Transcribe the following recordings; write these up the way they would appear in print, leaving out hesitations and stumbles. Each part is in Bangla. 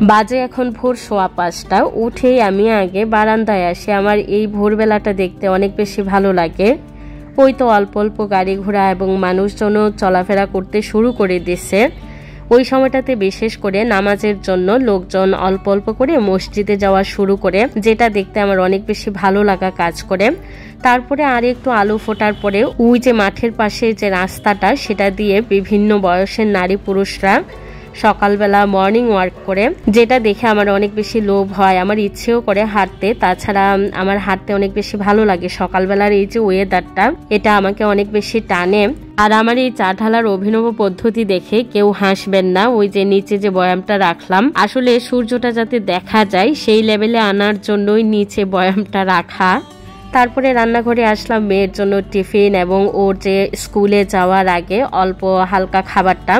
বাজে এখন ভোর 5:15। উঠেই আমি আগে বারান্দায় আসি। আমার এই ভোরবেলাটা দেখতে অনেক বেশি ভালো লাগে। ওই তো অল্প অল্প গাড়ি ঘোড়া এবং মানুষজনও চলাফেরা করতে শুরু করে দিচ্ছে। ওই সময়টাতে বিশেষ করে নামাজের জন্য লোকজন অল্প অল্প করে মসজিদে যাওয়া শুরু করে, যেটা দেখতে আমার অনেক বেশি ভালো লাগা কাজ করে। তারপরে আর একটু আলো ফোটার পরে ওই যে মাঠের পাশে যে রাস্তাটা, সেটা দিয়ে বিভিন্ন বয়সের নারী পুরুষরা সকালবেলা মর্নিং ওয়ার্ক করে, যেটা দেখে আমার অনেক বেশি লোভ হয়, আমার ইচ্ছেও করে হাঁটতে। তাছাড়া আমার হাঁটতে অনেক বেশি ভালো লাগে। সকালবেলার এই যে ওয়েদারটা, এটা আমাকে অনেক বেশি টানে। আর আমার এই চা ঢালার অভিনব পদ্ধতি দেখে কেউ হাসবেন না। ওই যে নিচে যে বয়ামটা রাখলাম, আসলে সূর্যটা যাতে দেখা যায় সেই লেভেলে আনার জন্যই নিচে বয়ামটা রাখা। তারপরে রান্নাঘরে আসলাম মেয়ের জন্য টিফিন এবং ওর যে স্কুলে যাওয়ার আগে অল্প হালকা খাবারটা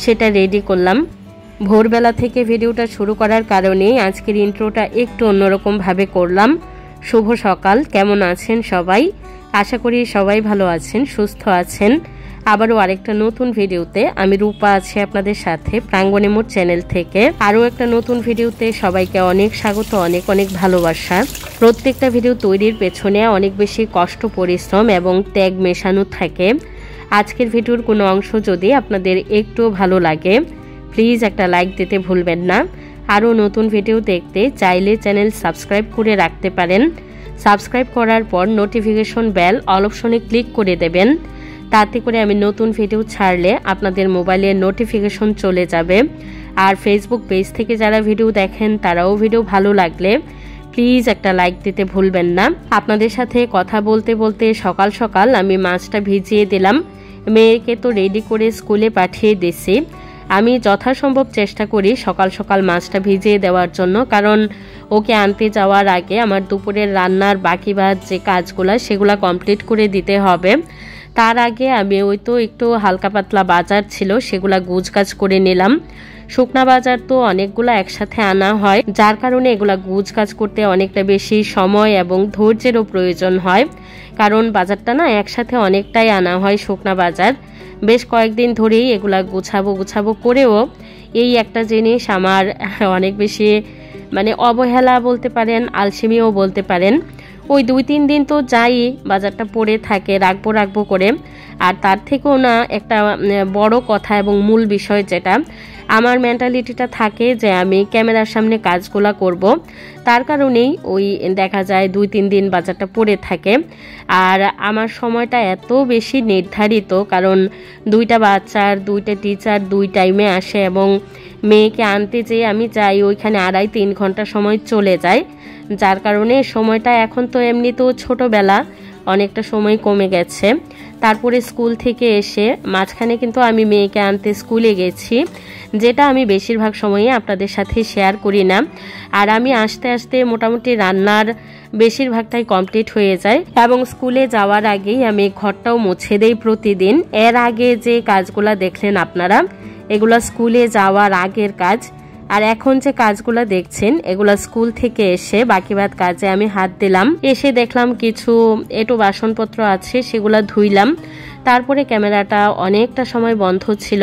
সেটা রেডি করলাম। ভোরবেলা থেকে ভিডিওটা শুরু করার কারণে আজকের ইন্ট্রোটা একটু অন্যরকম ভাবে করলাম। শুভ সকাল, কেমন আছেন সবাই? আশা করি সবাই ভালো আছেন, সুস্থ আছেন। আবারও আরেকটা নতুন ভিডিওতে আমি রূপা আছি আপনাদের সাথে প্রাঙ্গণে মোর চ্যানেল থেকে। আরও একটা নতুন ভিডিওতে সবাইকে অনেক স্বাগত, অনেক অনেক ভালোবাসা। প্রত্যেকটা ভিডিও তৈরির পেছনে অনেক বেশি কষ্ট, পরিশ্রম এবং ত্যাগ মেশানো থাকে। আজকের ভিডিওর কোনো অংশ যদি আপনাদের একটু ভালো লাগে, প্লিজ একটা লাইক দিতে ভুলবেন না। আরও নতুন ভিডিও দেখতে চাইলে চ্যানেল সাবস্ক্রাইব করে রাখতে পারেন। সাবস্ক্রাইব করার পর নোটিফিকেশন বেল অল অপশনে ক্লিক করে দেবেন। তাতে করে আমি নতুন ভিডিও ছাড়লে আপনাদের মোবাইলে নোটিফিকেশন চলে যাবে। আর ফেসবুক পেজ থেকে যারা ভিডিও দেখেন তারাও ভিডিও ভালো লাগলে প্লিজ একটা লাইক দিতে ভুলবেন না। আপনাদের সাথে কথা বলতে বলতে সকাল সকাল আমি মাছটা ভিজিয়ে দিলাম। মেয়েকে তো রেডি করে স্কুলে পাঠিয়ে দিছি। আমি যথাসম্ভব চেষ্টা করি সকাল সকাল মাছটা ভিজিয়ে দেওয়ার জন্য, কারণ ওকে আনতে যাওয়ার আগে আমার দুপুরের রান্নার বাকি যে কাজগুলো সেগুলো কমপ্লিট করে দিতে হবে। তার আগে আমি ওই তো একটু হালকা পাতলা বাজার ছিল সেগুলা গুজগাছ করে নিলাম। শুকনা বাজার তো অনেকগুলো একসাথে আনা হয়, যার কারণে এগুলা গুজগাছ করতে অনেকটা বেশি সময় এবং ধৈর্যেরও প্রয়োজন হয়। কারণ বাজারটা না একসাথে অনেকটাই আনা হয় শুকনা বাজার। বেশ কয়েকদিন ধরেই এগুলা গুছাবো করেও এই একটা জিনিস আমার অনেক বেশি অবহেলা বলতে পারেন, আলসেমিও বলতে পারেন। ওই 2-3 দিন তো যাই, বাজারটা পড়ে থাকে, রাখবো করে। আর তার থেকেও না একটা বড় কথা এবং মূল বিষয় যেটা আমার মেন্টালিটিটা থাকে যে আমি ক্যামেরার সামনে কাজগুলা করব, তার কারণেই ওই দেখা যায় 2-3 দিন বাজারটা পড়ে থাকে। আর আমার সময়টা এত বেশি নির্ধারিত, কারণ 2টা বাচ্চার 2টা টিচার 2 টাইমে আসে এবং মেয়েকে আনতে যেয়ে আমি যাই ওইখানে 2.5-3 ঘন্টা সময় চলে যায়। যার কারণে সময়টা এখন তো এমনিতেও ছোটবেলা, অনেকটা সময় কমে গেছে। তারপরে স্কুল থেকে এসে মাঝখানে কিন্তু আমি মেয়েকে আনতে স্কুলে গেছি, যেটা আমি বেশিরভাগ সময়ই আপনাদের সাথে শেয়ার করি না। আর আমি আস্তে আস্তে মোটামুটি রান্নার বেশিরভাগটাই কমপ্লিট হয়ে যায় এবং স্কুলে যাওয়ার আগেই আমি ঘরটাও মুছে দেই প্রতিদিন। এর আগে যে কাজগুলা দেখলেন আপনারা, এগুলা স্কুলে যাওয়ার আগের কাজ। আর এখন যে কাজগুলো দেখছেন এগুলা স্কুল থেকে এসে বাকি কাজে আমি হাত দিলাম। এসে দেখলাম কিছু একটু বাসনপত্র আছে, সেগুলা ধুইলাম। তারপরে ক্যামেরাটা অনেকটা সময় বন্ধ ছিল।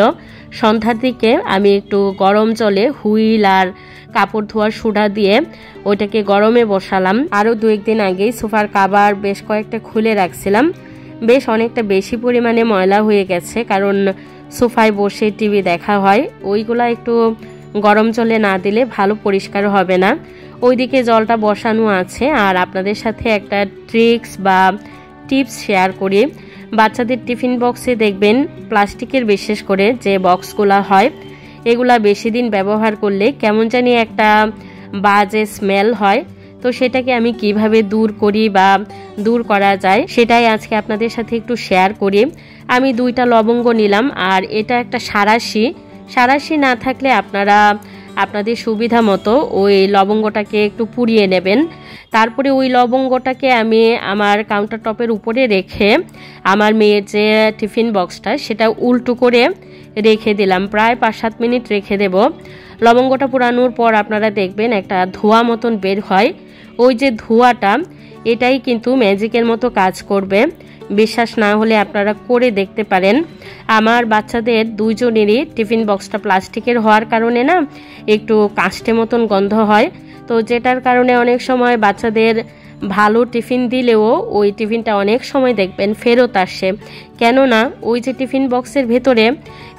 সন্ধ্যার দিকে আমি একটু গরম জলে হুইল আর কাপড় ধোয়ার সোডা দিয়ে ওইটাকে গরমে বসালাম। আরও 2-1 দিন আগেই সোফার কাভার বেশ কয়েকটা খুলে রাখছিলাম। বেশ অনেকটা বেশি পরিমাণে ময়লা হয়ে গেছে, কারণ সোফায় বসে টিভি দেখা হয়। ওইগুলা একটু গরম জলে না দিলে ভালো পরিষ্কার হবে না। ওইদিকে জলটা বসানো আছে। আর আপনাদের সাথে একটা ট্রিক্স বা টিপস শেয়ার করি। বাচ্চাদের টিফিন বক্সে দেখবেন প্লাস্টিকের বিশেষ করে যে বক্সগুলা হয়, এগুলা বেশি দিন ব্যবহার করলে কেমন জানি একটা বাজে স্মেল হয়। তো সেটাকে আমি কিভাবে দূর করি বা দূর করা যায় সেটাই আজকে আপনাদের সাথে একটু শেয়ার করি। আমি 2টা লবঙ্গ নিলাম, আর এটা একটা সাঁড়াশি না থাকলে আপনারা আপনাদের সুবিধা মতো ওই লবঙ্গটাকে একটু পুড়িয়ে নেবেন। তারপরে ওই লবঙ্গটাকে আমি আমার কাউন্টার টপের উপরে রেখে আমার মেয়ের যে টিফিন বক্সটা সেটা উল্টো করে রেখে দিলাম। প্রায় 5-7 মিনিট রেখে দেব। লবঙ্গটা পুরানোর পর আপনারা দেখবেন একটা ধোঁয়া মতন বের হয়। ওই যে ধোঁয়াটা, এটাই কিন্তু ম্যাজিকের মতো কাজ করবে। বিশ্বাস না হলে আপনারা করে দেখতে পারেন। আমার বাচ্চাদের দুইজনেরই টিফিন বক্সটা প্লাস্টিকের হওয়ার কারণে না একটু কাস্টে মতন গন্ধ হয়, তো যেটার কারণে অনেক সময় বাচ্চাদের ভালো টিফিন দিলেও ওই টিফিনটা অনেক সময় দেখবেন ফেরত আসে, কেননা ওই যে টিফিন বক্সের ভেতরে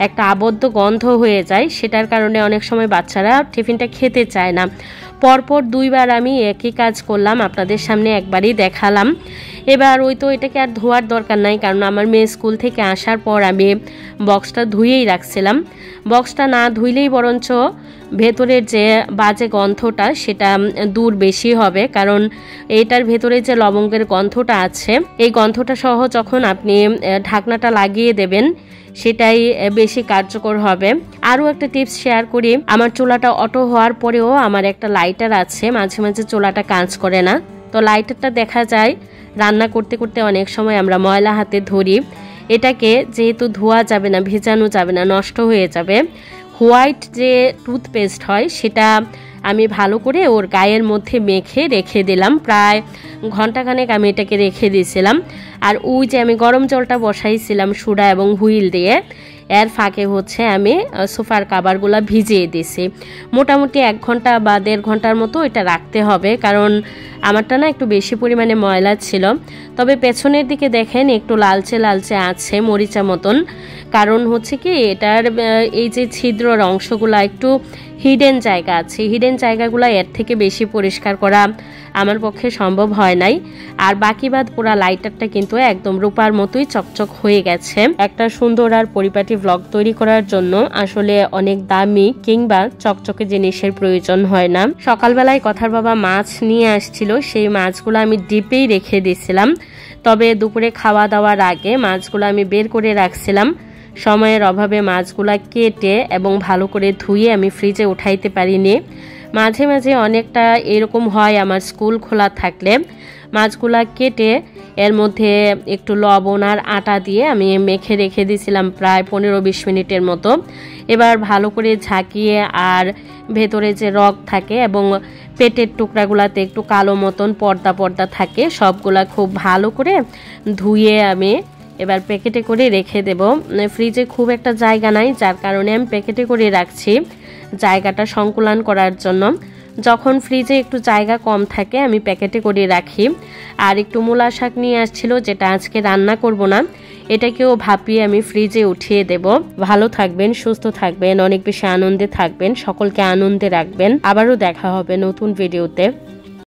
একটা আবদ্ধ গন্ধ হয়ে যায়, সেটার কারণে অনেক সময় বাচ্চারা টিফিনটা খেতে চায় না। পরপর 2 বার আমি একই কাজ করলাম, আপনাদের সামনে একবারই দেখালাম। এবার ওই তো এটাকে আর ধোয়ার দরকার নাই, কারণ আমার মেয়ে স্কুল থেকে আসার পর আমি বক্সটা ধুয়েই রাখছিলাম। বক্সটা না ধুইলেই বরঞ্চ ভেতরের যে বাজে গন্ধটা সেটা দূর বেশি হবে, কারণ এইটার ভেতরে যে লবঙ্গের গন্ধটা আছে এই গন্ধটা সহ যখন আপনি ঢাকনাটা লাগিয়ে দেবেন সেটাই বেশি কার্যকর হবে। আরও একটা টিপস শেয়ার করি, আমার চুলাটা অটো হওয়ার পরেও আমার একটা লাইটার আছে, মাঝে মাঝে চুলাটা কাজ করে না, তো লাইটারটা দেখা যায় রান্না করতে করতে অনেক সময় আমরা ময়লা হাতে ধরি। এটাকে যেহেতু ধোয়া যাবে না, ভেজানো যাবে না, নষ্ট হয়ে যাবে, হোয়াইট যে টুথপেস্ট হয় সেটা আমি ভালো করে ওর গায়ের মধ্যে মেখে রেখে দিলাম, প্রায় ঘন্টাখানেক আমি এটাকে রেখে দিয়েছিলাম। আর ওই যে আমি গরম জলটা বসাইছিলাম সুডা এবং হুইল দিয়ে, এর ফাঁকে হচ্ছে আমি সোফার কাভারগুলো ভিজিয়ে দিছি। মোটামুটি 1 ঘন্টা বা 1.5 ঘন্টার মতো এটা রাখতে হবে, কারণ আমারটা না একটু বেশি পরিমাণে ময়লা ছিল। তবে পেছনের দিকে দেখেন একটু লালচে লালচে আছে মরিচা মতন, কারণ হচ্ছে কি এটার এই যে ছিদ্রর অংশগুলো একটু হিডেন জায়গা আছে, হিডেন জায়গাগুলো এর থেকে বেশি পরিষ্কার করা আমার পক্ষে সম্ভব হয় নাই। আর বাকি বাদ পুরা লাইটারটা কিন্তু একদম রূপার মতোই চকচক হয়ে গেছে। একটা সুন্দর আর পরিপাটি ভ্লগ তৈরি করার জন্য আসলে অনেক দামি কিংবা চকচকে জিনিসের প্রয়োজন হয় না। সকালবেলায় কথার বাবা মাছ নিয়ে আসছিল, সেই মাছগুলো আমি ডিপেই রেখে দিয়েছিলাম, তবে দুপুরে খাওয়া দাওয়ার আগে মাছগুলো আমি বের করে রাখছিলাম। সময়ের অভাবে মাছগুলা কেটে এবং ভালো করে ধুয়ে আমি ফ্রিজে উঠাইতে পারিনি। মাঝে মাঝে অনেকটা এরকম হয় আমার স্কুল খোলা থাকলে, মাছগুলা কেটে এর মধ্যে একটু লবণ আর আটা দিয়ে আমি মেখে রেখে দিয়েছিলাম প্রায় 15-20 মিনিটের মতো। এবার ভালো করে ঝাঁকিয়ে, আর ভেতরে যে রগ থাকে এবং পেটের টুকরাগুলাতে একটু কালো মতন পর্দা পর্দা থাকে, সবগুলা খুব ভালো করে ধুয়ে আমি এবার প্যাকেটে করে রেখে দেব। ফ্রিজে খুব একটা জায়গা নাই, যার কারণে আমি প্যাকেটে করে রাখছি জায়গাটা সংকুলান করার জন্য। যখন ফ্রিজে একটু জায়গা কম থাকে আমি প্যাকেটে করে রাখি। আর একটু মূলা শাক নিয়ে আসছিল, যেটা আজকে রান্না করব না, এটাকেও ভাপিয়ে আমি ফ্রিজে উঠিয়ে দেব। ভালো থাকবেন, সুস্থ থাকবেন, অনেক বেশি আনন্দে থাকবেন, সকলকে আনন্দে রাখবেন। আবারও দেখা হবে নতুন ভিডিওতে।